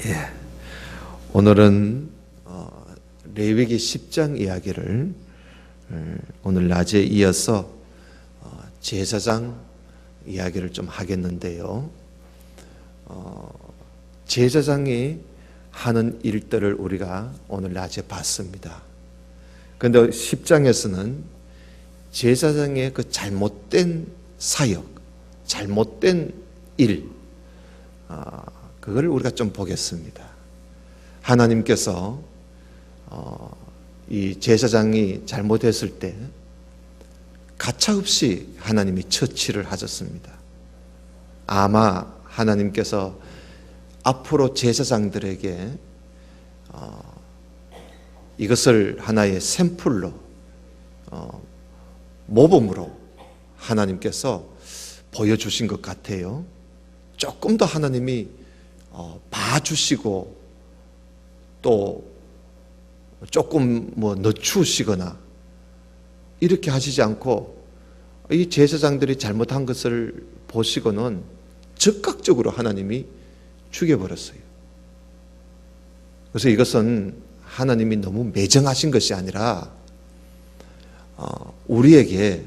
예, 오늘은 레위기 10장 이야기를 오늘 낮에 이어서 제사장 이야기를 좀 하겠는데요. 제사장이 하는 일들을 우리가 오늘 낮에 봤습니다. 그런데 10장에서는 제사장의 그 잘못된 사역, 잘못된 일, 그걸 우리가 좀 보겠습니다. 하나님께서 이 제사장이 잘못했을 때 가차없이 하나님이 처치를 하셨습니다. 아마 하나님께서 앞으로 제사장들에게 이것을 하나의 샘플로 모범으로 하나님께서 보여주신 것 같아요. 조금 더 하나님이 봐주시고 또 조금 늦추시거나 이렇게 하시지 않고 이 제사장들이 잘못한 것을 보시고는 즉각적으로 하나님이 죽여버렸어요. 그래서 이것은 하나님이 너무 매정하신 것이 아니라 우리에게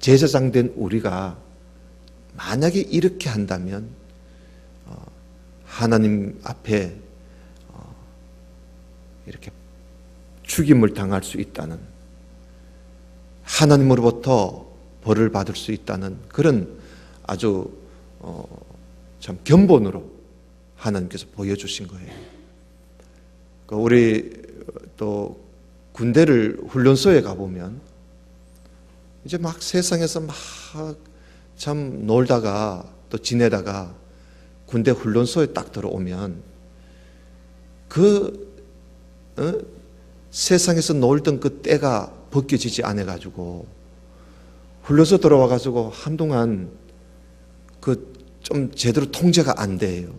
제사장 된 우리가 만약에 이렇게 한다면 하나님 앞에 이렇게 죽임을 당할 수 있다는, 하나님으로부터 벌을 받을 수 있다는 그런 아주 참 견본으로 하나님께서 보여주신 거예요. 우리 또 군대를 훈련소에 가보면 이제 막 세상에서 막 참 놀다가 또 지내다가 군대 훈련소에 딱 들어오면 세상에서 놀던 그 때가 벗겨지지 않아가지고 훈련소 들어와가지고 한동안 좀 제대로 통제가 안 돼요.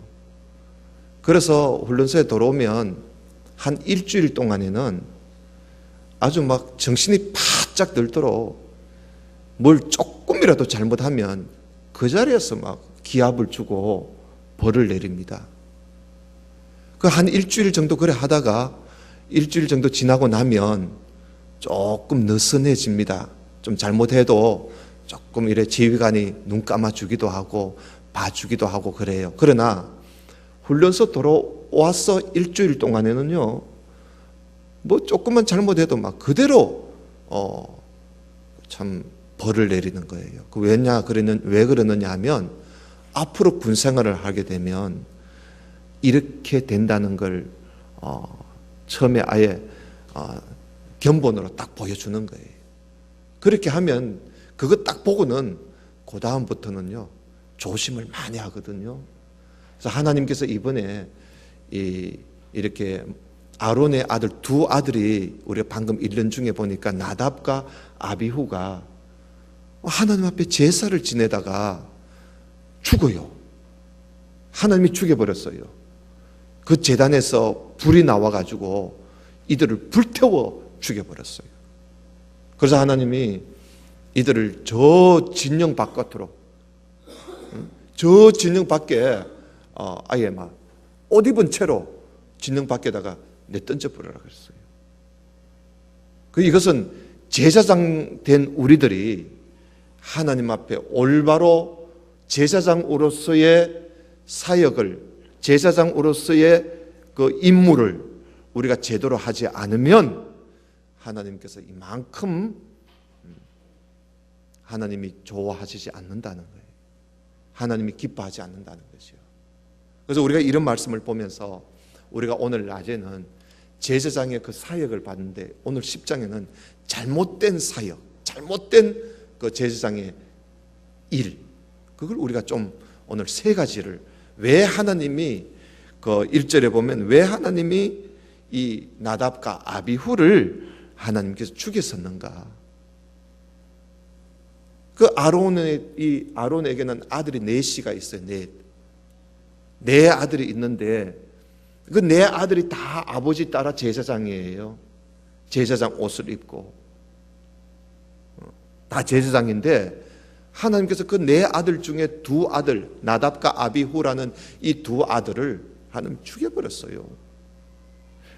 그래서 훈련소에 들어오면 한 일주일 동안에는 아주 막 정신이 바짝 들도록 뭘 조금이라도 잘못하면 그 자리에서 막 기합을 주고 벌을 내립니다. 그 한 일주일 정도 그래 하다가 일주일 정도 지나고 나면 조금 느슨해집니다. 좀 잘못해도 조금 이래 지휘관이 눈 감아주기도 하고 봐주기도 하고 그래요. 그러나 훈련소 돌아와서 일주일 동안에는요, 조금만 잘못해도 막 그대로 참 벌을 내리는 거예요. 왜 그러느냐 하면 앞으로 군 생활을 하게 되면 이렇게 된다는 걸 처음에 아예 견본으로 딱 보여주는 거예요. 그렇게 하면 그거 딱 보고는 그 다음부터는요 조심을 많이 하거든요. 그래서 하나님께서 이번에 이렇게 아론의 아들 두 아들이 우리가 방금 읽는 중에 보니까 나답과 아비후가 하나님 앞에 제사를 지내다가 죽어요. 하나님이 죽여버렸어요. 그 제단에서 불이 나와가지고 이들을 불태워 죽여버렸어요. 그래서 하나님이 이들을 저 진영 바깥으로, 저 진영 밖에 아예 막 옷 입은 채로 진영 밖에다가 내던져 버려라 그랬어요. 이것은 제사장 된 우리들이 하나님 앞에 올바로 제사장으로서의 사역을, 제사장으로서의 그 임무를 우리가 제대로 하지 않으면 하나님께서 이만큼 하나님이 좋아하시지 않는다는 거예요. 하나님이 기뻐하지 않는다는 것이요. 그래서 우리가 이런 말씀을 보면서 우리가 오늘 낮에는 제사장의 그 사역을 봤는데 오늘 10장에는 잘못된 사역, 잘못된 그 제사장의 일, 그걸 우리가 좀 오늘 세 가지를, 왜 하나님이 그 1절에 보면 왜 하나님이 이 나답과 아비후를 하나님께서 죽였었는가. 아론에게는 아들이 넷이가 있어요. 네 아들이 있는데 그 네 아들이 다 아버지 따라 제사장이에요. 제사장 옷을 입고 다 제사장인데 하나님께서 그 네 아들 중에 두 아들, 나답과 아비후라는 이 두 아들을 하나님 죽여버렸어요.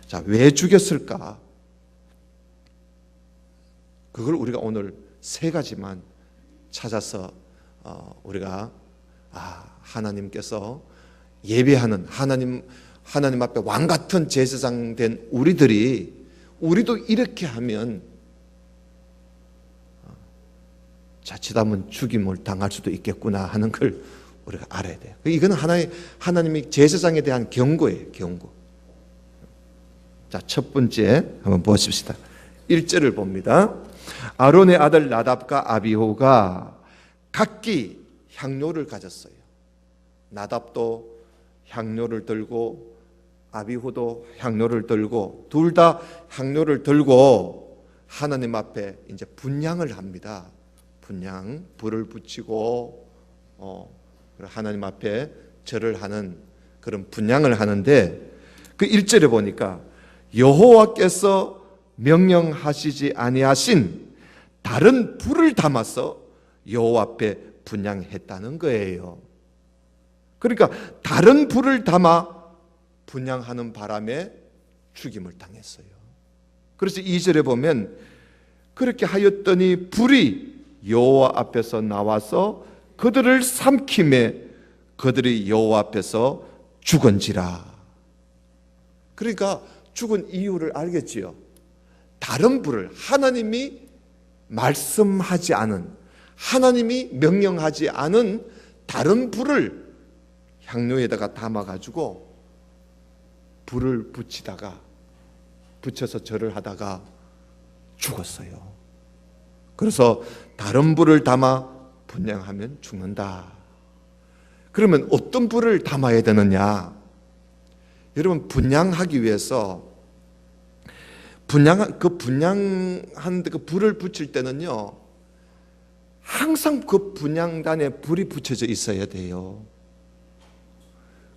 자, 왜 죽였을까? 그걸 우리가 오늘 세 가지만 찾아서 우리가 하나님께서 예배하는 하나님 앞에 왕 같은 제사장 된 우리도 이렇게 하면 자칫하면 죽임을 당할 수도 있겠구나 하는 걸 우리가 알아야 돼요. 이건 하나님이 제사장에 대한 경고예요, 경고. 자, 첫 번째 한번 보십시다. 1절을 봅니다. 아론의 아들 나답과 아비후가 각기 향료를 가졌어요. 나답도 향료를 들고 아비후도 향료를 들고 둘 다 향료를 들고 하나님 앞에 이제 분향을 합니다. 분향, 불을 붙이고 하나님 앞에 절을 하는 그런 분향을 하는데 그 1절에 보니까 여호와께서 명령하시지 아니하신 다른 불을 담아서 여호와 앞에 분향했다는 거예요. 그러니까 다른 불을 담아 분향하는 바람에 죽임을 당했어요. 그래서 2절에 보면 그렇게 하였더니 불이 여호와 앞에서 나와서 그들을 삼킴에 그들이 여호와 앞에서 죽은지라. 그러니까 죽은 이유를 알겠지요. 다른 불을 하나님이 말씀하지 않은, 하나님이 명령하지 않은 다른 불을 향료에다가 담아가지고 불을 붙여서 절을 하다가 죽었어요. 그래서 다른 불을 담아 분향하면 죽는다. 그러면 어떤 불을 담아야 되느냐? 여러분, 분향하기 위해서 분향하는데 그 불을 붙일 때는요, 항상 그 분향단에 불이 붙여져 있어야 돼요.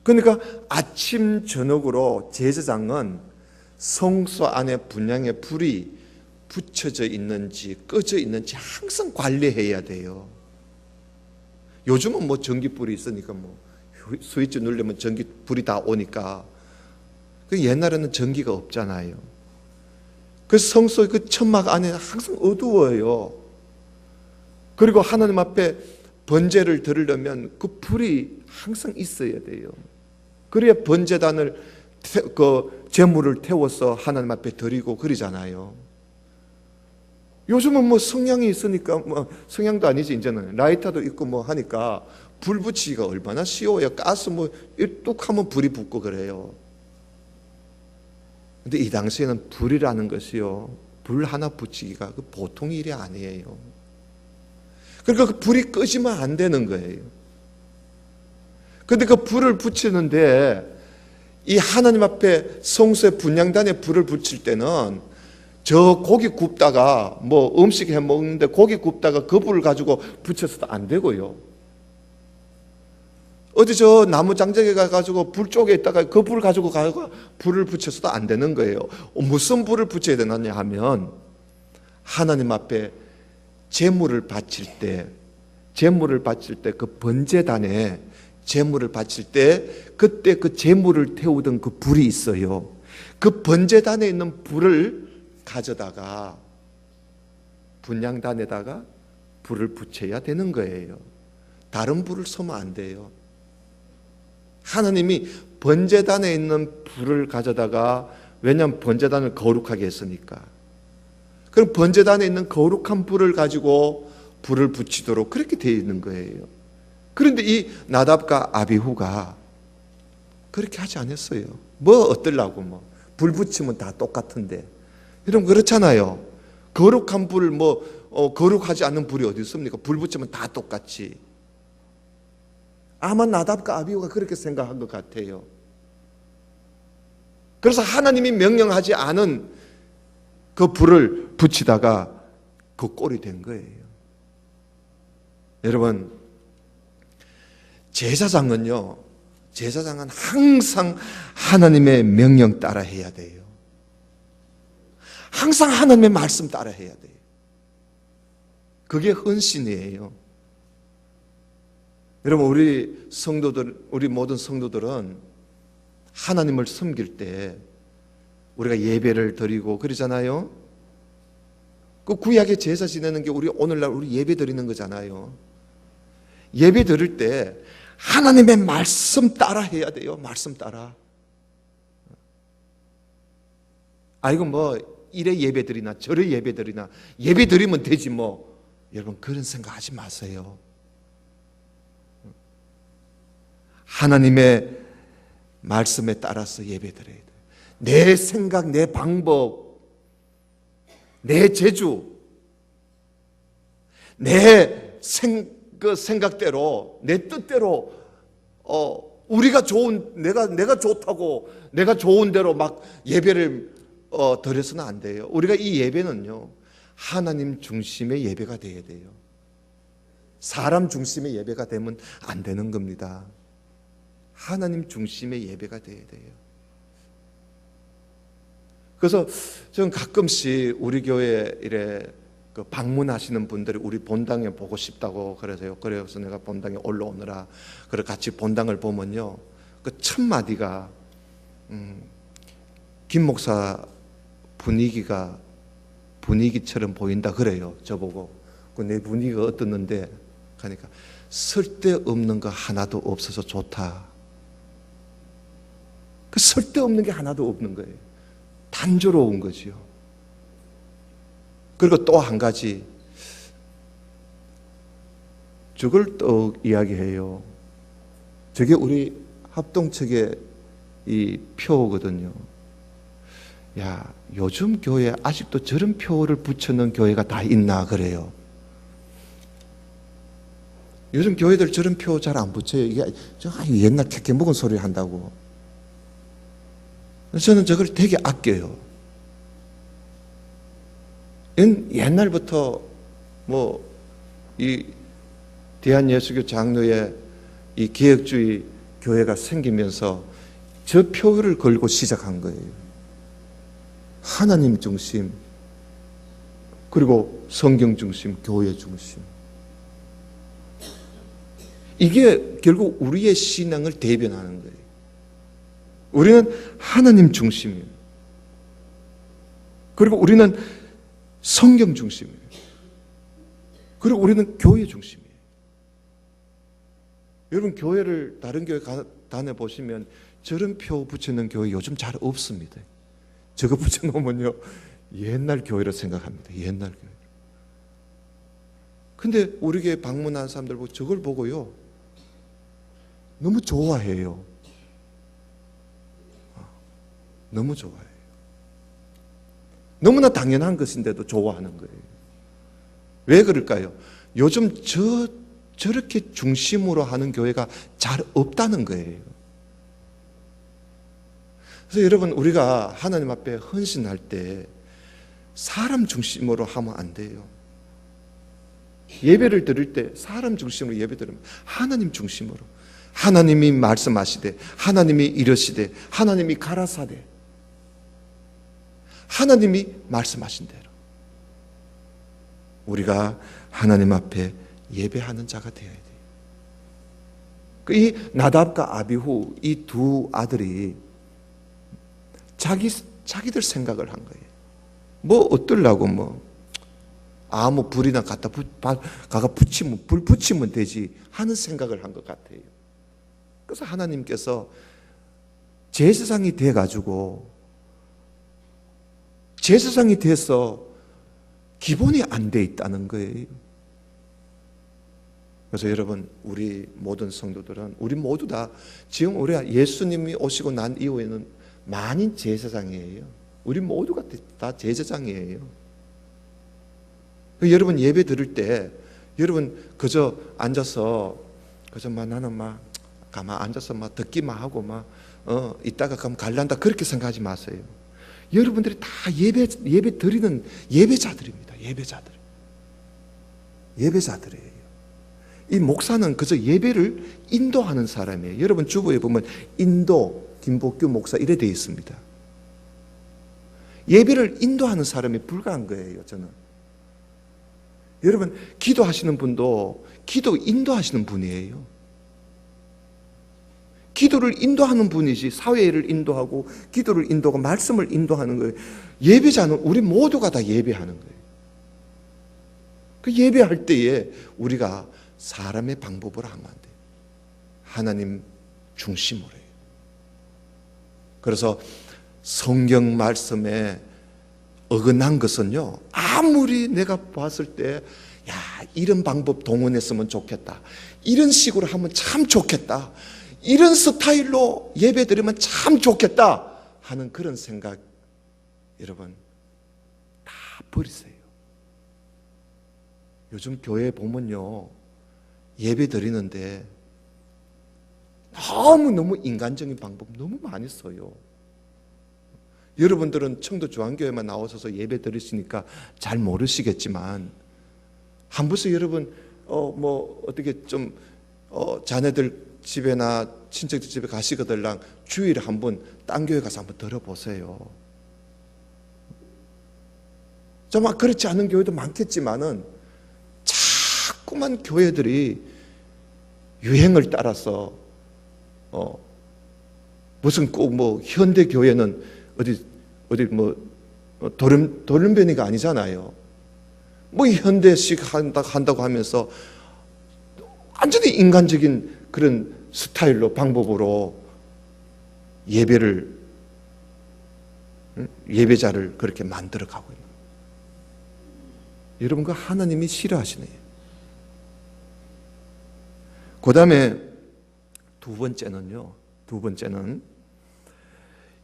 그러니까 아침 저녁으로 제사장은 성소 안에 분향의 불이 붙여져 있는지 꺼져 있는지 항상 관리해야 돼요. 요즘은 뭐 전기불이 있으니까 뭐 스위치 누르면 전기불이 다 오니까. 옛날에는 전기가 없잖아요. 그 성소의 그 천막 안에 항상 어두워요. 그리고 하나님 앞에 번제를 드리려면 그 불이 항상 있어야 돼요. 그래야 번제단을 그 제물을 태워서 하나님 앞에 드리고 그러잖아요. 요즘은 뭐 성냥이 있으니까 뭐 성냥도 아니지, 이제는 라이터도 있고 뭐 하니까 불 붙이기가 얼마나 쉬워요. 가스 뭐 뚝 하면 불이 붙고 그래요. 근데 이 당시에는 불이라는 것이요, 불 하나 붙이기가 그 보통 일이 아니에요. 그러니까 그 불이 끄지면 안 되는 거예요. 근데 그 불을 붙이는데 이 하나님 앞에 성소의 분향단에 불을 붙일 때는 저 고기 굽다가 뭐 음식 해 먹는데 고기 굽다가 그 불을 가지고 붙여서도 안 되고요. 어디 저 나무 장작에 가가지고 불 쪽에 있다가 그 불을 가지고 불을 붙여서도 안 되는 거예요. 무슨 불을 붙여야 되느냐 하면 하나님 앞에 제물을 바칠 때 그 번제단에 제물을 바칠 때 그때 그 제물을 태우던 그 불이 있어요. 그 번제단에 있는 불을 가져다가 분향단에다가 불을 붙여야 되는 거예요. 다른 불을 쏘면 안 돼요. 하나님이 번제단에 있는 불을 가져다가, 왜냐하면 번제단을 거룩하게 했으니까, 그럼 번제단에 있는 거룩한 불을 가지고 불을 붙이도록 그렇게 되어 있는 거예요. 그런데 이 나답과 아비후가 그렇게 하지 않았어요. 뭐 어떨라고, 뭐 불 붙이면 다 똑같은데. 여러분 그렇잖아요. 거룩한 불, 거룩하지 않는 불이 어디 있습니까? 불 붙이면 다 똑같이. 아마 나답과 아비후가 그렇게 생각한 것 같아요. 그래서 하나님이 명령하지 않은 그 불을 붙이다가 그 꼴이 된 거예요. 여러분, 제사장은 항상 하나님의 명령 따라 해야 돼요. 항상 하나님의 말씀 따라 해야 돼요. 그게 헌신이에요. 여러분, 우리 성도들, 우리 모든 성도들은 하나님을 섬길 때 우리가 예배를 드리고 그러잖아요. 그 구약의 제사 지내는 게 우리 오늘날 우리 예배 드리는 거잖아요. 예배 드릴 때 하나님의 말씀 따라 해야 돼요. 말씀 따라. 이거 뭐 이래 예배 드리나 저래 예배 드리나 예배 드리면 되지 뭐. 여러분, 그런 생각하지 마세요. 하나님의 말씀에 따라서 예배 드려야 돼요. 내 생각, 내 방법, 내 재주, 내 생각대로, 내 뜻대로, 우리가 좋은, 내가 좋다고, 내가 좋은 대로 막 예배를 드려서는 안 돼요. 우리가 이 예배는요, 하나님 중심의 예배가 되어야 돼요. 사람 중심의 예배가 되면 안 되는 겁니다. 하나님 중심의 예배가 되어야 돼요. 그래서 저는 가끔씩 우리 교회 이래 방문하시는 분들이 우리 본당에 보고 싶다고 그러세요. 그래서 내가 본당에 올라오느라 그래 같이 본당을 보면요, 그 첫 마디가 김 목사 분위기처럼 보인다 그래요. 저보고 내 분위기가 어떻는데 하니까 쓸데없는 거 하나도 없어서 좋다. 그 쓸데없는 게 하나도 없는 거예요. 단조로운 거지요. 그리고 또 한 가지, 저걸 또 이야기해요. 저게 우리 합동측의 이 표거든요. 야, 요즘 교회에 아직도 저런 표를 붙여놓은 교회가 다 있나 그래요. 요즘 교회들 저런 표 잘 안 붙여요. 이게 옛날 캐캐 먹은 소리 한다고. 저는 저걸 되게 아껴요. 옛날부터 이 대한예수교 장로의 이 개혁주의 교회가 생기면서 저 표를 걸고 시작한 거예요. 하나님 중심, 그리고 성경 중심, 교회 중심. 이게 결국 우리의 신앙을 대변하는 거예요. 우리는 하나님 중심이에요. 그리고 우리는 성경 중심이에요. 그리고 우리는 교회 중심이에요. 여러분, 교회를 다른 교회 다녀보시면 저런 표 붙이는 교회 요즘 잘 없습니다. 저거 붙여놓으면요, 옛날 교회로 생각합니다. 옛날 교회. 근데 우리 교회 방문한 사람들 보고 저걸 보고요, 너무 좋아해요. 너무 좋아해요. 너무나 당연한 것인데도 좋아하는 거예요. 왜 그럴까요? 요즘 저렇게 중심으로 하는 교회가 잘 없다는 거예요. 그래서 여러분, 우리가 하나님 앞에 헌신할 때 사람 중심으로 하면 안 돼요. 예배를 드릴 때 사람 중심으로 예배 드리면 하나님 중심으로, 하나님이 말씀하시되, 하나님이 이러시되, 하나님이 가라사대, 하나님이 말씀하신 대로 우리가 하나님 앞에 예배하는 자가 되어야 돼요. 이 나답과 아비후, 이 두 아들이 자기들 생각을 한 거예요. 뭐 어떨라고 아무 불이나 갖다 붙이면, 불 붙이면 되지 하는 생각을 한 것 같아요. 그래서 하나님께서 제사장이 돼가지고, 제사장이 돼서 기본이 안 돼 있다는 거예요. 그래서 여러분, 우리 모든 성도들은, 우리 모두 다 지금 우리가 예수님이 오시고 난 이후에는 만인 제사장이에요. 우리 모두가 다 제사장이에요. 여러분, 예배 드릴 때 여러분 그저 앉아서 나는 가만 앉아서 듣기만 하고 이따가 그럼 갈란다 그렇게 생각하지 마세요. 여러분들이 다 예배 드리는 예배자들입니다. 예배자들이에요. 이 목사는 그저 예배를 인도하는 사람이에요. 여러분 주보에 보면 인도 김복규 목사 이래 되어 있습니다. 예배를 인도하는 사람이 불가한 거예요. 저는 여러분, 기도하시는 분도 기도 인도하시는 분이에요. 기도를 인도하는 분이지, 사회를 인도하고 기도를 인도하고 말씀을 인도하는 거예요. 예배자는 우리 모두가 다 예배하는 거예요. 그 예배할 때에 우리가 사람의 방법으로 하면 안 돼요. 하나님 중심으로 해요. 그래서 성경 말씀에 어긋난 것은요, 아무리 내가 봤을 때 야, 이런 방법 동원했으면 좋겠다, 이런 식으로 하면 참 좋겠다, 이런 스타일로 예배 드리면 참 좋겠다 하는 그런 생각, 여러분 다 버리세요. 요즘 교회 보면요, 예배 드리는데 너무 인간적인 방법 너무 많이 써요. 여러분들은 청도 중앙교회만 나오셔서 예배 드리시니까 잘 모르시겠지만, 한 번씩 여러분 어떻게 좀 자네들 집에나 친척들 집에 가시거들랑 주일에 한번 딴 교회 가서 한번 들어보세요. 정말 그렇지 않은 교회도 많겠지만은 자꾸만 교회들이 유행을 따라서 무슨 꼭 현대 교회는 어디 돌연변이가 아니잖아요. 현대식 한다고 하면서 완전히 인간적인 그런 스타일로, 방법으로 예배자를 그렇게 만들어 가고 있는 거예요. 여러분, 그 하나님이 싫어하시네요. 그 다음에 두 번째는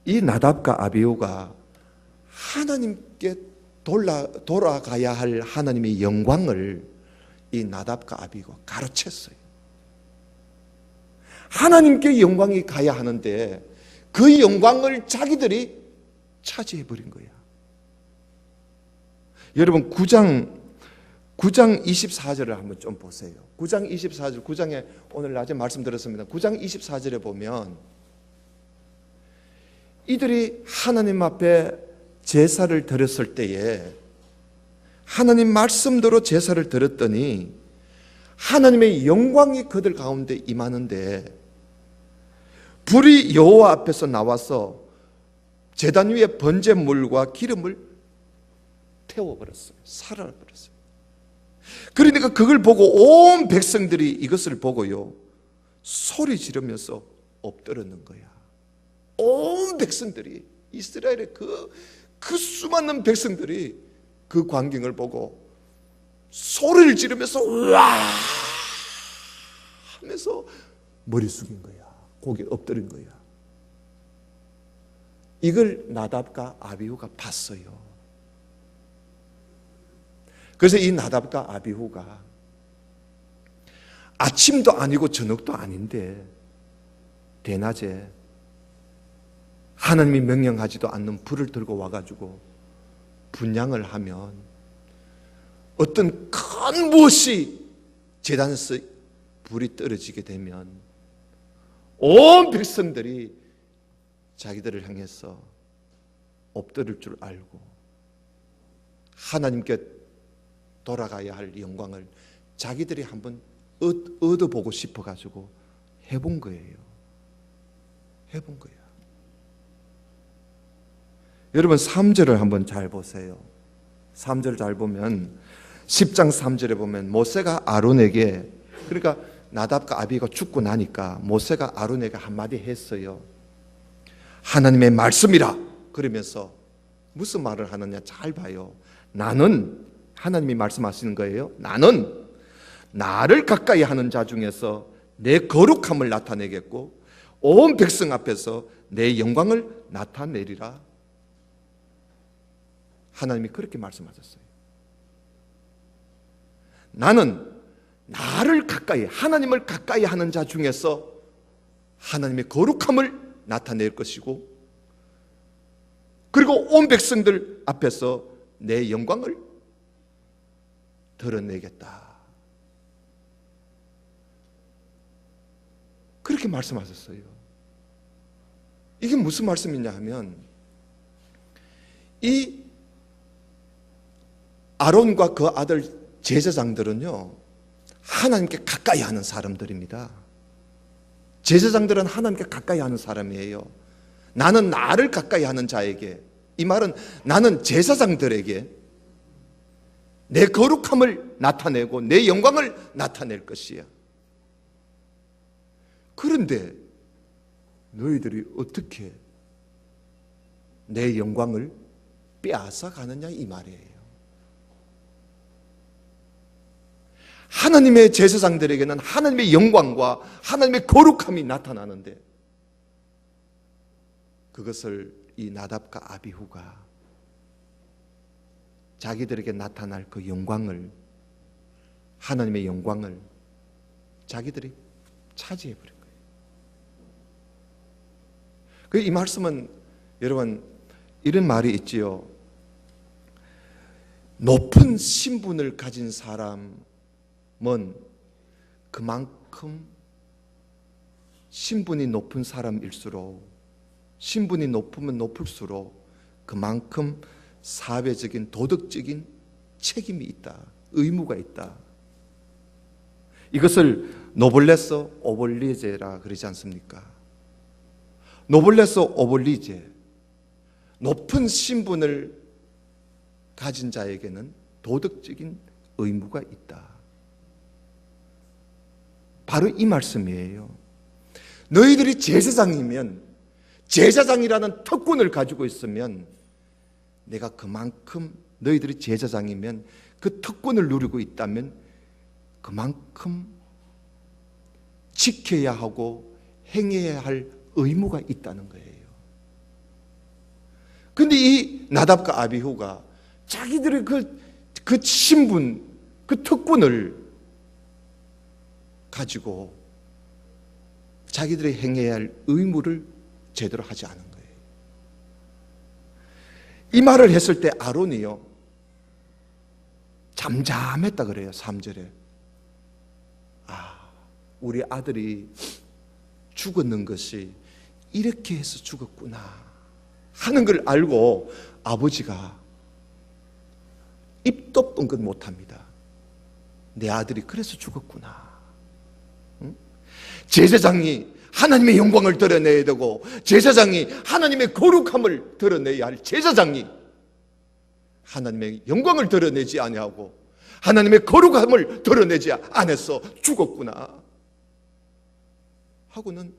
이 나답과 아비후가 하나님께 돌아가야 할 하나님의 영광을 이 나답과 아비후가 가로챘어요. 하나님께 영광이 가야 하는데 그 영광을 자기들이 차지해버린 거야. 여러분 9장 24절을 한번 좀 보세요. 9장 24절, 9장에 오늘 낮에 말씀드렸습니다. 9장 24절에 보면 이들이 하나님 앞에 제사를 드렸을 때에 하나님 말씀대로 제사를 드렸더니 하나님의 영광이 그들 가운데 임하는데 불이 여호와 앞에서 나와서 제단 위에 번제물과 기름을 태워버렸어요. 살아버렸어요. 그러니까 그걸 보고 온 백성들이 이것을 보고요, 소리 지르면서 엎드렸는 거야. 온 백성들이, 이스라엘의 그 수많은 백성들이 그 광경을 보고 소리를 지르면서 와 하면서 머리 숙인 거야. 고개 엎드린 거야. 이걸 나답과 아비후가 봤어요. 그래서 이 나답과 아비후가 아침도 아니고 저녁도 아닌데 대낮에 하나님이 명령하지도 않는 불을 들고 와가지고 분향을 하면 어떤 큰 무엇이 제단에서 불이 떨어지게 되면 온 백성들이 자기들을 향해서 엎드릴 줄 알고 하나님께 돌아가야 할 영광을 자기들이 한번 얻어보고 싶어가지고 해본 거예요. 해본 거예요. 여러분 3절을 한번 잘 보세요. 3절 잘 보면 10장 3절에 보면 모세가 아론에게, 그러니까 나답과 아비가 죽고 나니까 모세가 아론에게 한마디 했어요. 하나님의 말씀이라. 그러면서 무슨 말을 하느냐 잘 봐요. 나는, 하나님이 말씀하시는 거예요. 나는 나를 가까이 하는 자 중에서 내 거룩함을 나타내겠고 온 백성 앞에서 내 영광을 나타내리라. 하나님이 그렇게 말씀하셨어요. 나는 나를 가까이, 하나님을 가까이 하는 자 중에서 하나님의 거룩함을 나타낼 것이고, 그리고 온 백성들 앞에서 내 영광을 드러내겠다. 그렇게 말씀하셨어요. 이게 무슨 말씀이냐 하면, 이 아론과 그 아들 제사장들은요, 하나님께 가까이 하는 사람들입니다. 제사장들은 하나님께 가까이 하는 사람이에요. 나는 나를 가까이 하는 자에게, 이 말은 나는 제사장들에게 내 거룩함을 나타내고 내 영광을 나타낼 것이야. 그런데 너희들이 어떻게 내 영광을 빼앗아 가느냐, 이 말이에요. 하나님의 제사장들에게는 하나님의 영광과 하나님의 거룩함이 나타나는데, 그것을 이 나답과 아비후가 자기들에게 나타날 그 영광을, 하나님의 영광을 자기들이 차지해버린 거예요. 이 말씀은 여러분 이런 말이 있지요. 높은 신분을 가진 사람은 그만큼 신분이 높은 사람일수록, 신분이 높으면 높을수록 그만큼 사회적인 도덕적인 책임이 있다, 의무가 있다. 이것을 노블레스 오블리제라 그러지 않습니까? 노블레스 오블리제, 높은 신분을 가진 자에게는 도덕적인 의무가 있다. 바로 이 말씀이에요. 너희들이 제사장이면, 제사장이라는 특권을 가지고 있으면, 내가 그만큼, 너희들이 제사장이면, 그 특권을 누리고 있다면 그만큼 지켜야 하고 행해야 할 의무가 있다는 거예요. 근데 이 나답과 아비후가 자기들의 그 신분, 그 특권을 가지고 자기들이 행해야 할 의무를 제대로 하지 않은 거예요. 이 말을 했을 때 아론이요, 잠잠했다 그래요. 3절에. 우리 아들이 죽었는 것이 이렇게 해서 죽었구나 하는 걸 알고 아버지가 입도 뻥긋 못합니다. 내 아들이 그래서 죽었구나. 응? 제사장이 하나님의 영광을 드러내야 되고, 제사장이 하나님의 거룩함을 드러내야 할 제사장이 하나님의 영광을 드러내지 아니하고 하나님의 거룩함을 드러내지 않아서 죽었구나 하고는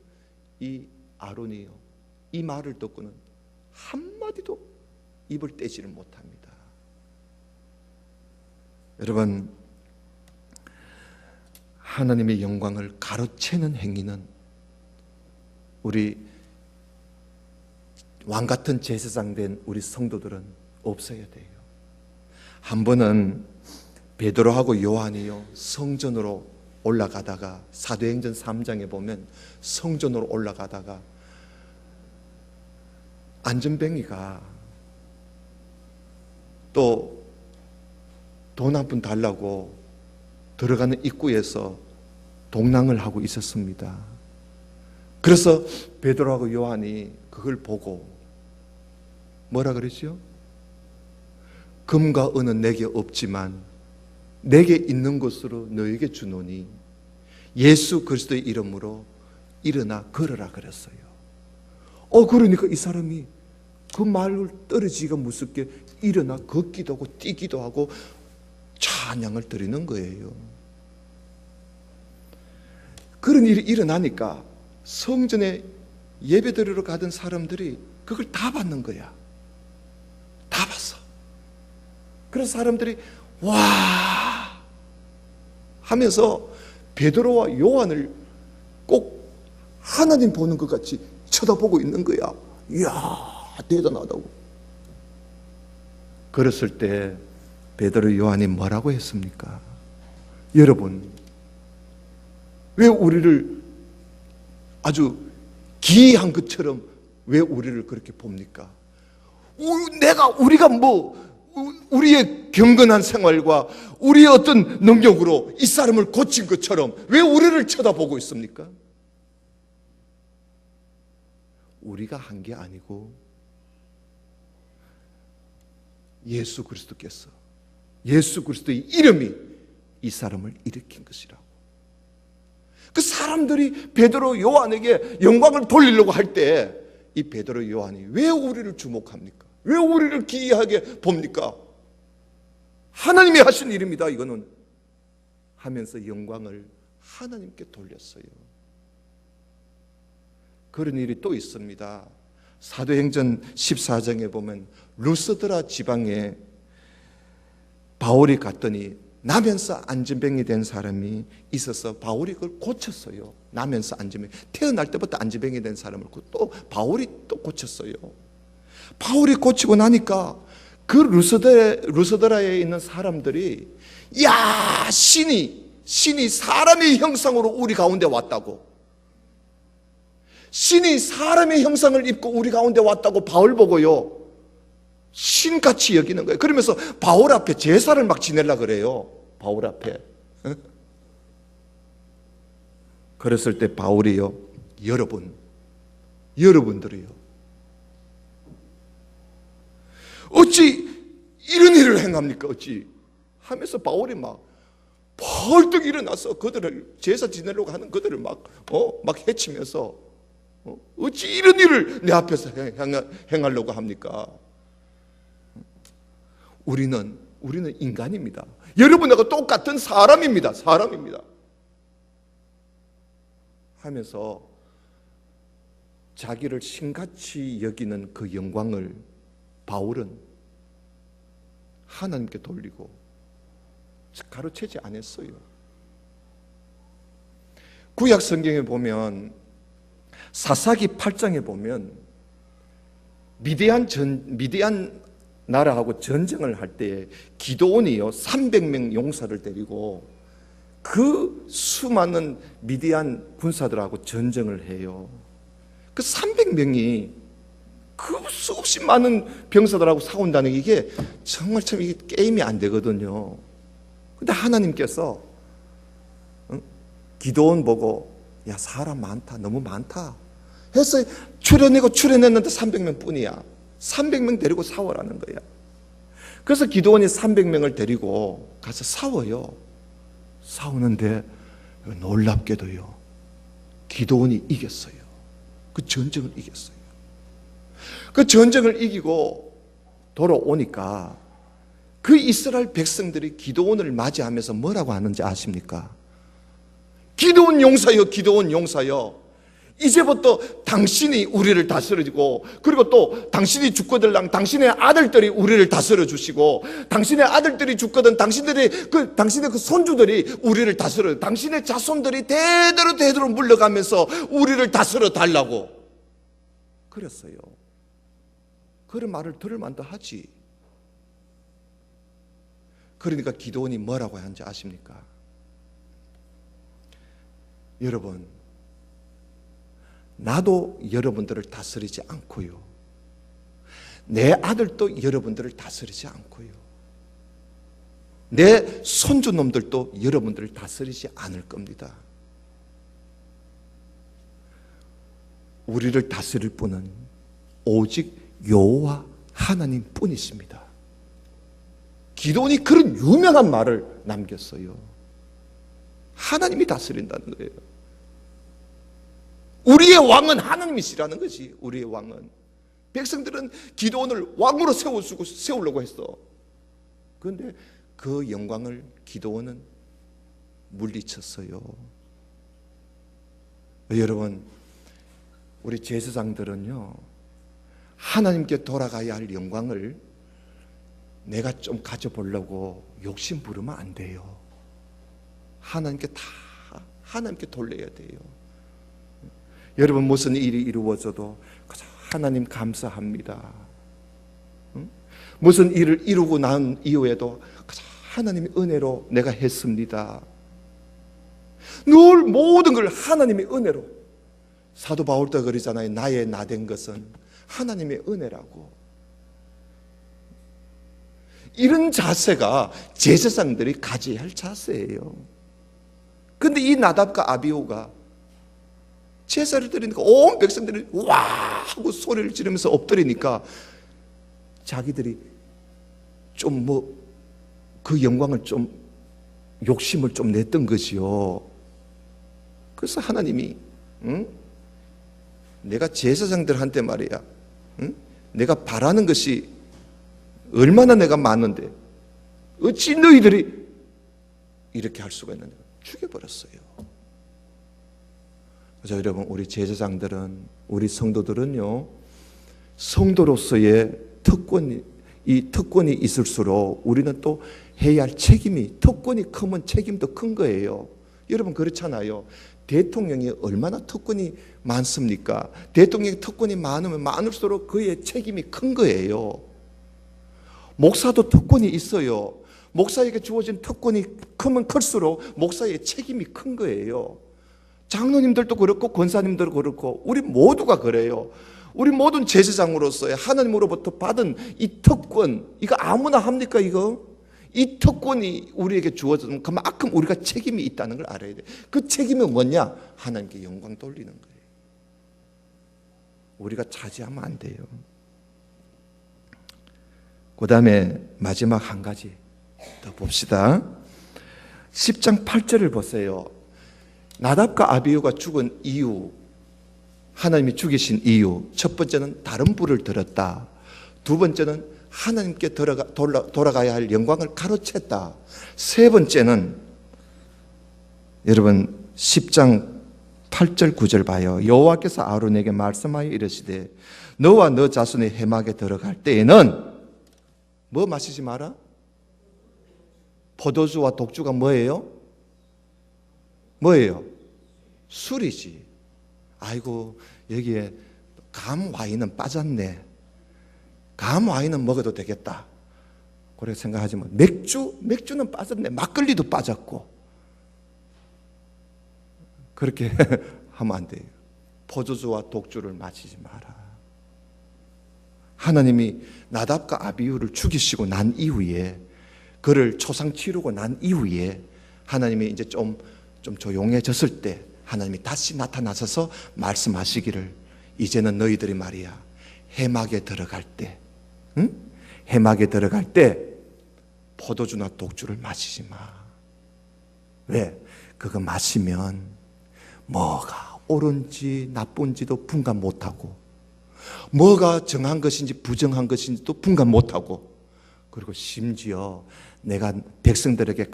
이 아론이요, 이 말을 듣고는 한마디도 입을 떼지를 못합니다. 여러분, 하나님의 영광을 가로채는 행위는 우리 왕같은 제사장 된 우리 성도들은 없어야 돼요. 한 번은 베드로하고 요한이요, 성전으로 올라가다가, 사도행전 3장에 보면 성전으로 올라가다가 안전뱅이가 또 돈 한 푼 달라고 들어가는 입구에서 동랑을 하고 있었습니다. 그래서 베드로하고 요한이 그걸 보고 뭐라 그랬죠? 금과 은은 내게 없지만 내게 있는 것으로 너에게 주노니 예수 그리스도의 이름으로 일어나 걸어라 그랬어요. 그러니까 이 사람이 그 말을 떨어지기가 무섭게 일어나 걷기도 하고 뛰기도 하고 찬양을 드리는 거예요. 그런 일이 일어나니까 성전에 예배 드리러 가던 사람들이 그걸 다 봤는 거야. 다 봤어. 그래서 사람들이 와 하면서 베드로와 요한을 꼭 하나님 보는 것 같이 쳐다보고 있는 거야. 이야, 대단하다고. 그랬을 때 베드로 요한이 뭐라고 했습니까? 여러분, 왜 우리를 아주 기이한 것처럼 왜 우리를 그렇게 봅니까? 우리가 우리의 경건한 생활과 우리의 어떤 능력으로 이 사람을 고친 것처럼 왜 우리를 쳐다보고 있습니까? 우리가 한 게 아니고 예수 그리스도께서, 예수 그리스도의 이름이 이 사람을 일으킨 것이라고. 그 사람들이 베드로 요한에게 영광을 돌리려고 할 때 이 베드로 요한이 왜 우리를 주목합니까? 왜 우리를 기이하게 봅니까? 하나님이 하신 일입니다. 이거는 하면서 영광을 하나님께 돌렸어요. 그런 일이 또 있습니다. 사도행전 14장에 보면 루스드라 지방에 바울이 갔더니 나면서 안진병이 된 사람이 있어서 바울이 그걸 고쳤어요. 나면서 안진병, 태어날 때부터 안진병이 된 사람을 또 바울이 또 고쳤어요. 바울이 고치고 나니까 그 루스드라에 있는 사람들이 야, 신이 사람의 형상으로 우리 가운데 왔다고, 신이 사람의 형상을 입고 우리 가운데 왔다고 바울 보고요 신같이 여기는 거예요. 그러면서 바울 앞에 제사를 막 지내려고 그래요. 바울 앞에. 그랬을 때 바울이요, 여러분들이요, 어찌 이런 일을 행합니까? 어찌 하면서 바울이 막 벌떡 일어나서 그들을, 제사 지내려고 하는 그들을 막 해치면서 어찌 이런 일을 내 앞에서 행하려고 합니까? 우리는 인간입니다. 여러분하고 똑같은 사람입니다. 하면서 자기를 신같이 여기는 그 영광을 바울은 하나님께 돌리고 가로채지 않았어요. 구약 성경에 보면 사사기 8장에 보면 미디안 나라하고 전쟁을 할 때 기드온이요 300명 용사를 데리고 그 수많은 미디안 군사들하고 전쟁을 해요. 그 300명이 그 수없이 많은 병사들하고 싸운다는 게 이게 정말 참 이게 게임이 안 되거든요. 근데 하나님께서 기드온 보고 야, 사람 많다, 너무 많다 해서 출연했는데 300명 뿐이야. 300명 데리고 싸워라는 거야. 그래서 기드온이 300명을 데리고 가서 싸워요. 싸우는데 놀랍게도요 기드온이 이겼어요. 그 전쟁을 이겼어요. 그 전쟁을 이기고 돌아오니까 그 이스라엘 백성들이 기드온을 맞이하면서 뭐라고 하는지 아십니까? 기드온 용사여, 기드온 용사여, 이제부터 당신이 우리를 다스리고, 그리고 또 당신이 죽거든 당신의 아들들이 우리를 다스려 주시고, 당신의 아들들이 죽거든 당신의 그 손주들이 우리를 다스려, 당신의 자손들이 대대로 물러가면서 우리를 다스려 달라고 그랬어요. 그런 말을 들을 만도 하지. 그러니까 기드온이 뭐라고 하는지 아십니까? 여러분, 나도 여러분들을 다스리지 않고요, 내 아들도 여러분들을 다스리지 않고요, 내 손주놈들도 여러분들을 다스리지 않을 겁니다. 우리를 다스릴 분은 오직 여호와 하나님 뿐이십니다. 기드온이 그런 유명한 말을 남겼어요. 하나님이 다스린다는 거예요. 우리의 왕은 하나님이시라는 것이, 우리의 왕은. 백성들은 기드온을 왕으로 세우려고 했어. 그런데 그 영광을 기드온은 물리쳤어요. 여러분, 우리 제사장들은요 하나님께 돌아가야 할 영광을 내가 좀 가져보려고 욕심 부르면 안 돼요. 하나님께 돌려야 돼요. 여러분, 무슨 일이 이루어져도 하나님 감사합니다. 무슨 일을 이루고 난 이후에도 하나님의 은혜로 내가 했습니다. 늘 모든 걸 하나님의 은혜로. 사도 바울도 그러잖아요. 나의 나된 것은 하나님의 은혜라고. 이런 자세가 제사장들이 가져야 할 자세예요. 그런데 이 나답과 아비후가 제사를 드리니까 온 백성들이 와 하고 소리를 지르면서 엎드리니까 자기들이 좀 그 영광을 좀 욕심을 좀 냈던 것이요. 그래서 하나님이 내가 제사장들한테 말이야, 내가 바라는 것이 얼마나 내가 많은데 어찌 너희들이 이렇게 할 수가 있느냐, 죽여버렸어요. 그래서 여러분, 우리 제사장들은, 우리 성도들은요, 성도로서의 특권이 있을수록 우리는 또 해야 할 책임이, 특권이 크면 책임도 큰 거예요. 여러분 그렇잖아요. 대통령이 얼마나 특권이 많습니까? 대통령이 특권이 많으면 많을수록 그의 책임이 큰 거예요. 목사도 특권이 있어요. 목사에게 주어진 특권이 크면 클수록 목사의 책임이 큰 거예요. 장로님들도 그렇고 권사님들도 그렇고 우리 모두가 그래요. 우리 모든 제사장으로서의 하나님으로부터 받은 이 특권, 이거 아무나 합니까 이거? 이 특권이 우리에게 주어지면 그만큼 우리가 책임이 있다는 걸 알아야 돼. 그 책임은 뭐냐? 하나님께 영광 돌리는 거예요. 우리가 차지하면 안 돼요. 그 다음에 마지막 한 가지 더 봅시다. 10장 8절을 보세요. 나답과 아비후가 죽은 이유, 하나님이 죽이신 이유, 첫 번째는 다른 불을 들었다. 두 번째는 하나님께 돌아가야 할 영광을 가로챘다. 세 번째는 여러분 10장 8절 9절 봐요. 여호와께서 아론에게 말씀하여 이르시되 너와 너 자손이 해막에 들어갈 때에는 뭐 마시지 마라? 포도주와 독주가 뭐예요? 뭐예요? 술이지. 아이고 여기에 감 와인은 빠졌네. 감 와인은 먹어도 되겠다. 그렇게 생각하지만 맥주는 빠졌네. 막걸리도 빠졌고. 그렇게 하면 안 돼요. 포도주와 독주를 마시지 마라. 하나님이 나답과 아비후를 죽이시고 난 이후에, 그를 초상 치르고 난 이후에 하나님이 이제 좀 조용해졌을 때 하나님이 다시 나타나셔서 말씀하시기를, 이제는 너희들이 말이야 해막에 들어갈 때, 해막에 들어갈 때 포도주나 독주를 마시지 마. 왜? 그거 마시면 뭐가 옳은지 나쁜지도 분간 못하고, 뭐가 정한 것인지 부정한 것인지도 분간 못하고, 그리고 심지어 내가 백성들에게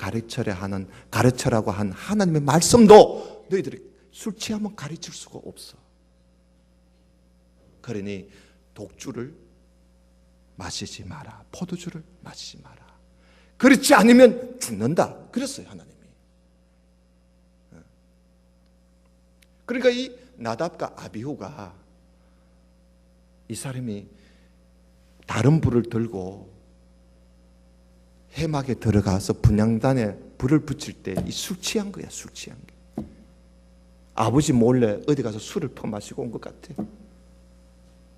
가르쳐라고 한 하나님의 말씀도 너희들이 술 취하면 가르칠 수가 없어. 그러니 독주를 마시지 마라. 포도주를 마시지 마라. 그렇지 않으면 죽는다. 그랬어요 하나님이. 그러니까 이 나답과 아비후가, 이 사람이 다른 불을 들고 해막에 들어가서 분향단에 불을 붙일 때 이 술 취한 거야. 술 취한 게. 아버지 몰래 어디 가서 술을 퍼마시고 온 것 같아.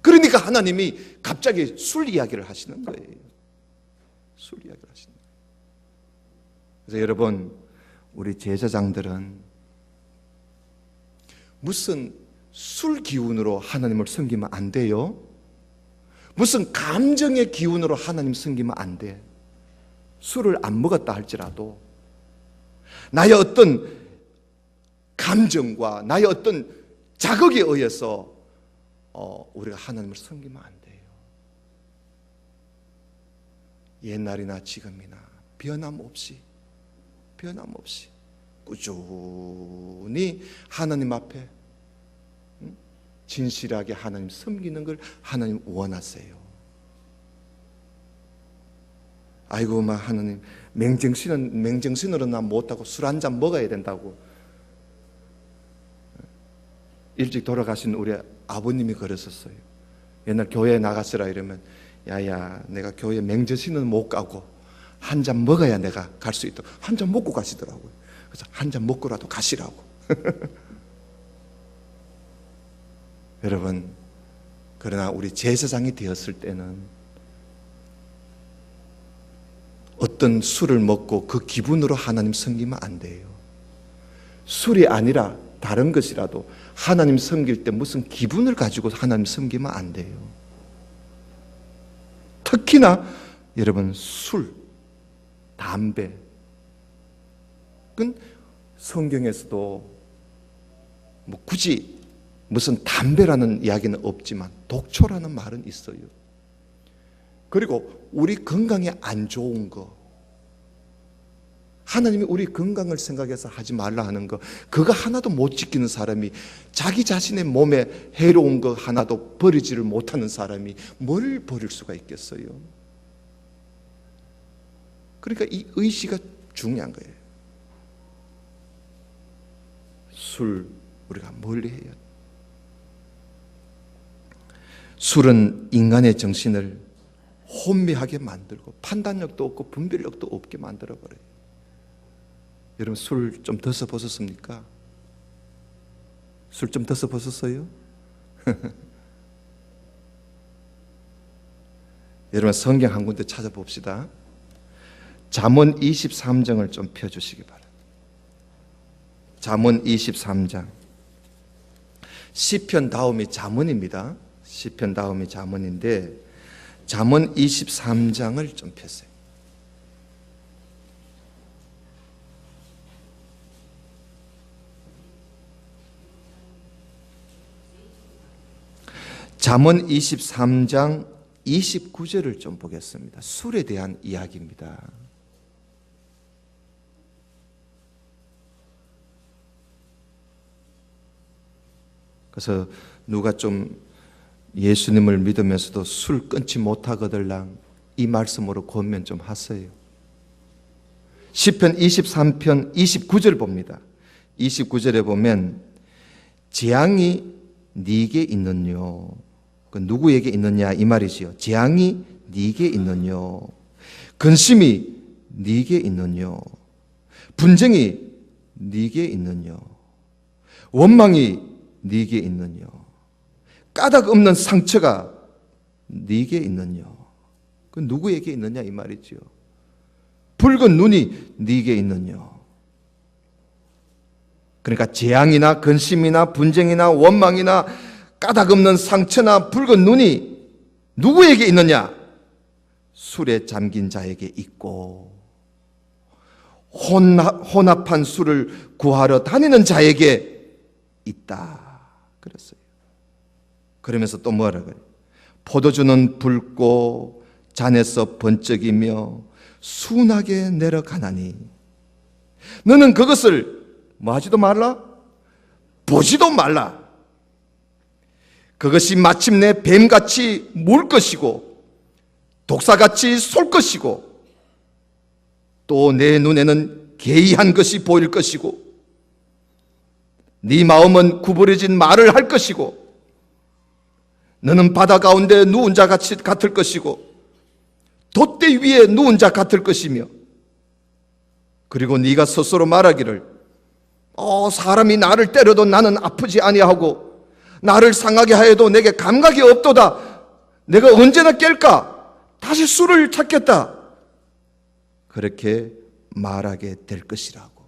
그러니까 하나님이 갑자기 술 이야기를 하시는 거예요. 술 이야기를 하시는 거예요. 그래서 여러분, 우리 제사장들은 무슨 술 기운으로 하나님을 섬기면 안 돼요. 무슨 감정의 기운으로 하나님 섬기면 안 돼. 술을 안 먹었다 할지라도 나의 어떤 감정과 나의 어떤 자극에 의해서 우리가 하나님을 섬기면 안 돼요. 옛날이나 지금이나 변함없이 꾸준히 하나님 앞에 진실하게 하나님 섬기는 걸 하나님 원하세요. 아이고 막 하나님 맹정신으로 나 못하고 술 한 잔 먹어야 된다고. 일찍 돌아가신 우리 아버님이 그랬었어요. 옛날 교회에 나갔으라 이러면, 야야 내가 교회 맹정신은 못 가고 한 잔 먹어야 내가 갈 수 있다. 한 잔 먹고 가시더라고요. 그래서 한 잔 먹고라도 가시라고. 여러분, 그러나 우리 제사장이 되었을 때는 어떤 술을 먹고 그 기분으로 하나님 섬기면 안 돼요. 술이 아니라 다른 것이라도 하나님 섬길 때 무슨 기분을 가지고 하나님 섬기면 안 돼요. 특히나 여러분 술, 담배, 그건 성경에서도 뭐 굳이 무슨 담배라는 이야기는 없지만 독초라는 말은 있어요. 그리고 우리 건강에 안 좋은 거, 하나님이 우리 건강을 생각해서 하지 말라 하는 거, 그거 하나도 못 지키는 사람이, 자기 자신의 몸에 해로운 거 하나도 버리지를 못하는 사람이 뭘 버릴 수가 있겠어요? 그러니까 이 의식이 중요한 거예요. 술 우리가 멀리 해야 돼. 술은 인간의 정신을 혼미하게 만들고 판단력도 없고 분별력도 없게 만들어버려요. 여러분, 술 좀 드셔 보셨습니까? 술 좀 드셔 보셨어요? 여러분, 성경 한 군데 찾아봅시다. 잠언 23장을 좀 펴주시기 바랍니다. 잠언 23장. 시편 다음이 잠언입니다. 시편 다음이 잠언인데 잠언 23장을 좀 펴세요. 잠언 23장 29절을 좀 보겠습니다. 술에 대한 이야기입니다. 그래서 누가 좀 예수님을 믿으면서도 술 끊지 못하거들랑 이 말씀으로 권면 좀 하세요. 시편 23편 29절 봅니다. 29절에 보면 재앙이 네게 있느뇨. 그 누구에게 있느냐 이 말이지요. 재앙이 네게 있느뇨. 근심이 네게 있느뇨. 분쟁이 네게 있느뇨. 원망이 네게 있느뇨. 까닭 없는 상처가 네게 있느뇨. 그 누구에게 있느냐 이 말이지요. 붉은 눈이 네게 있느뇨. 그러니까 재앙이나 근심이나 분쟁이나 원망이나 까닭 없는 상처나 붉은 눈이 누구에게 있느냐? 술에 잠긴 자에게 있고 혼합한 술을 구하러 다니는 자에게 있다 그랬어요. 그러면서 또 뭐라고요? 포도주는 붉고 잔에서 번쩍이며 순하게 내려가나니 너는 그것을 뭐 하지도 말라? 보지도 말라. 그것이 마침내 뱀같이 물 것이고 독사같이 쏠 것이고 또 내 눈에는 개의한 것이 보일 것이고 네 마음은 구부러진 말을 할 것이고 너는 바다 가운데 누운 자 같을 것이고 돛대 위에 누운 자 같을 것이며 그리고 네가 스스로 말하기를 사람이 나를 때려도 나는 아프지 아니하고 나를 상하게 하여도 내게 감각이 없도다. 내가 언제나 깰까? 다시 술을 찾겠다. 그렇게 말하게 될 것이라고.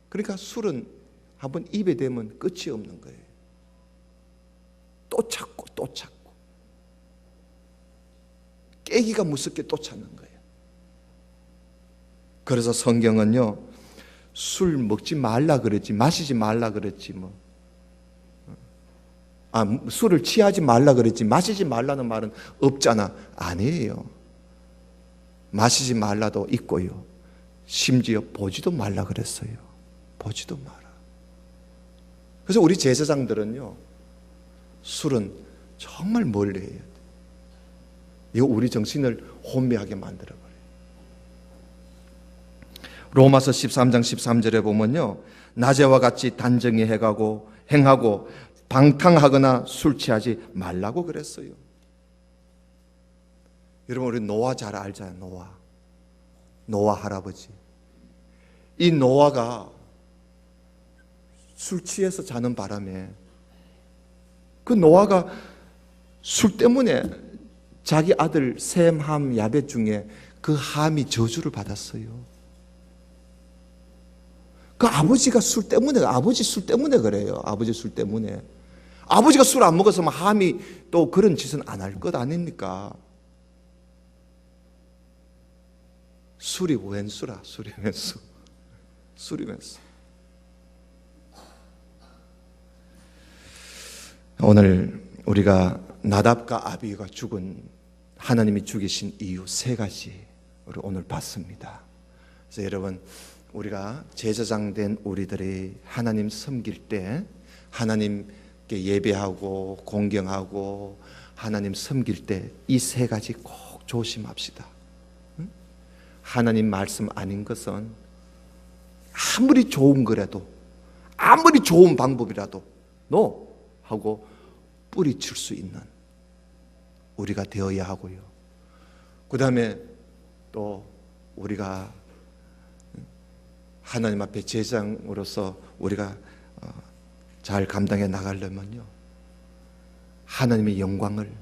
그러니까 술은 한번 입에 대면 끝이 없는 거예요. 또 찾고 또 찾고 깨기가 무섭게 또 찾는 거예요. 그래서 성경은요, 술 먹지 말라 그랬지 마시지 말라 그랬지 술을 취하지 말라 그랬지 마시지 말라는 말은 없잖아. 아니에요. 마시지 말라도 있고요. 심지어 보지도 말라 그랬어요. 보지도 마라. 그래서 우리 제사장들은요, 술은 정말 멀리 해야 돼. 이거 우리 정신을 혼미하게 만들어버려요. 로마서 13장 13절에 보면요, 낮에와 같이 단정히 행하고 방탕하거나 술 취하지 말라고 그랬어요. 여러분, 우리 노아 잘 알잖아요. 노아 할아버지. 이 노아가 술 취해서 자는 바람에 그 노아가 술 때문에 자기 아들 셈, 함, 야벳 중에 그 함이 저주를 받았어요. 그 아버지가 술 때문에, 아버지 술 때문에 그래요. 아버지 술 때문에. 아버지가 술 안 먹었으면 함이 또 그런 짓은 안 할 것 아닙니까? 술이 웬수라, 술이 웬수. 술이 웬수. 오늘 우리가 나답과 아비가 죽은, 하나님이 죽이신 이유 세 가지 우리 오늘 봤습니다. 그래서 여러분, 우리가 제사장 된 우리들이 하나님 섬길 때, 하나님께 예배하고 공경하고 하나님 섬길 때 이 세 가지 꼭 조심합시다. 하나님 말씀 아닌 것은 아무리 좋은 거라도, 아무리 좋은 방법이라도 노 하고 뿌리칠 수 있는 우리가 되어야 하고요. 그 다음에 또 우리가 하나님 앞에 제사장으로서 우리가 잘 감당해 나가려면요, 하나님의 영광을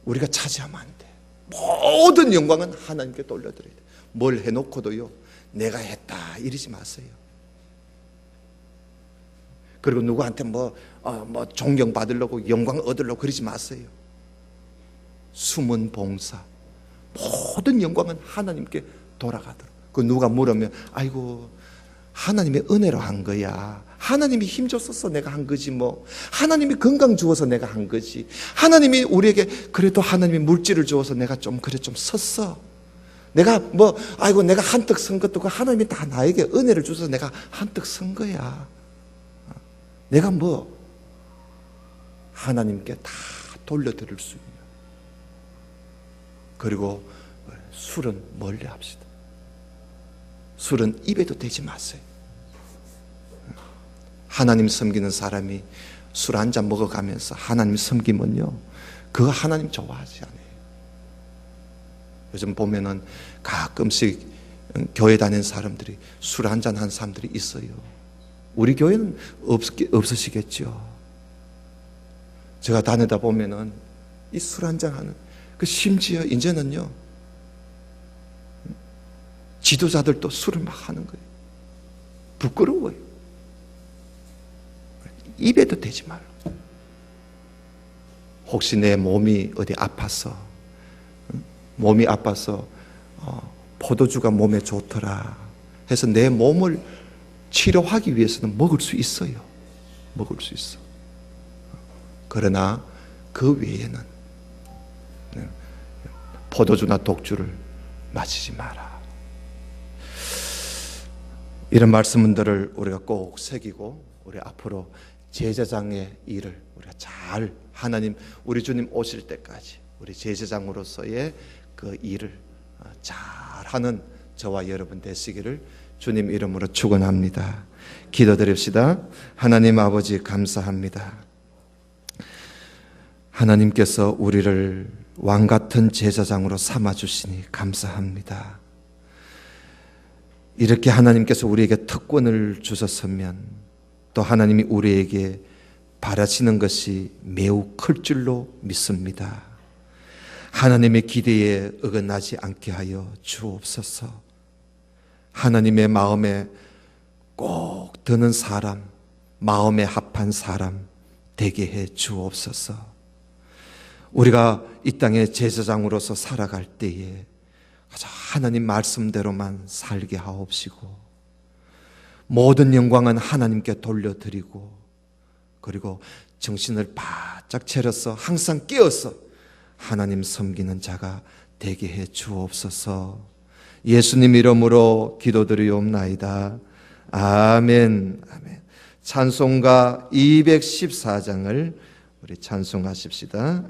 우리가 차지하면 안 돼. 모든 영광은 하나님께 돌려드려야 돼. 뭘 해놓고도요, 내가 했다 이러지 마세요. 그리고 누구한테 존경 받으려고 영광 얻으려고 그러지 마세요. 숨은 봉사, 모든 영광은 하나님께 돌아가도록. 그 누가 물으면, 아이고 하나님의 은혜로 한 거야, 하나님이 힘 줬어서 내가 한 거지, 뭐 하나님이 건강 주어서 내가 한 거지, 하나님이 우리에게 그래도 하나님이 물질을 주어서 내가 좀 섰어, 내가 아이고 내가 한턱 선 것도 그 하나님이 다 나에게 은혜를 주셔서 내가 한턱 선 거야. 내가 하나님께 다 돌려드릴 수 있는. 그리고 술은 멀리 합시다. 술은 입에도 대지 마세요. 하나님 섬기는 사람이 술 한 잔 먹어가면서 하나님 섬기면요, 그거 하나님 좋아하지 않아요. 요즘 보면은 가끔씩 교회 다니는 사람들이 술 한 잔 한 사람들이 있어요. 우리 교회는 없으시겠죠. 제가 다니다 보면은 이 술 한 잔 하는, 심지어 이제는요, 지도자들도 술을 막 하는 거예요. 부끄러워요. 입에도 대지 말고. 혹시 내 몸이 어디 아파서, 포도주가 몸에 좋더라 해서 내 몸을 치료하기 위해서는 먹을 수 있어요. 먹을 수 있어. 그러나 그 외에는 포도주나 독주를 마시지 마라. 이런 말씀들을 우리가 꼭 새기고, 우리 앞으로 제사장의 일을 우리가 잘, 하나님 우리 주님 오실 때까지 우리 제사장으로서의 그 일을 잘하는 저와 여러분 되시기를 주님 이름으로 축원합니다. 기도드립시다. 하나님 아버지 감사합니다. 하나님께서 우리를 왕같은 제사장으로 삼아주시니 감사합니다. 이렇게 하나님께서 우리에게 특권을 주셨으면 또 하나님이 우리에게 바라시는 것이 매우 클 줄로 믿습니다. 하나님의 기대에 어긋나지 않게 하여 주옵소서. 하나님의 마음에 꼭 드는 사람, 마음에 합한 사람 되게 해 주옵소서. 우리가 이 땅의 제사장으로서 살아갈 때에 하나님 말씀대로만 살게 하옵시고, 모든 영광은 하나님께 돌려드리고, 그리고 정신을 바짝 차려서 항상 깨어서 하나님 섬기는 자가 되게 해 주옵소서. 예수님 이름으로 기도드리옵나이다. 아멘. 아멘. 찬송가 214장을 우리 찬송하십시다.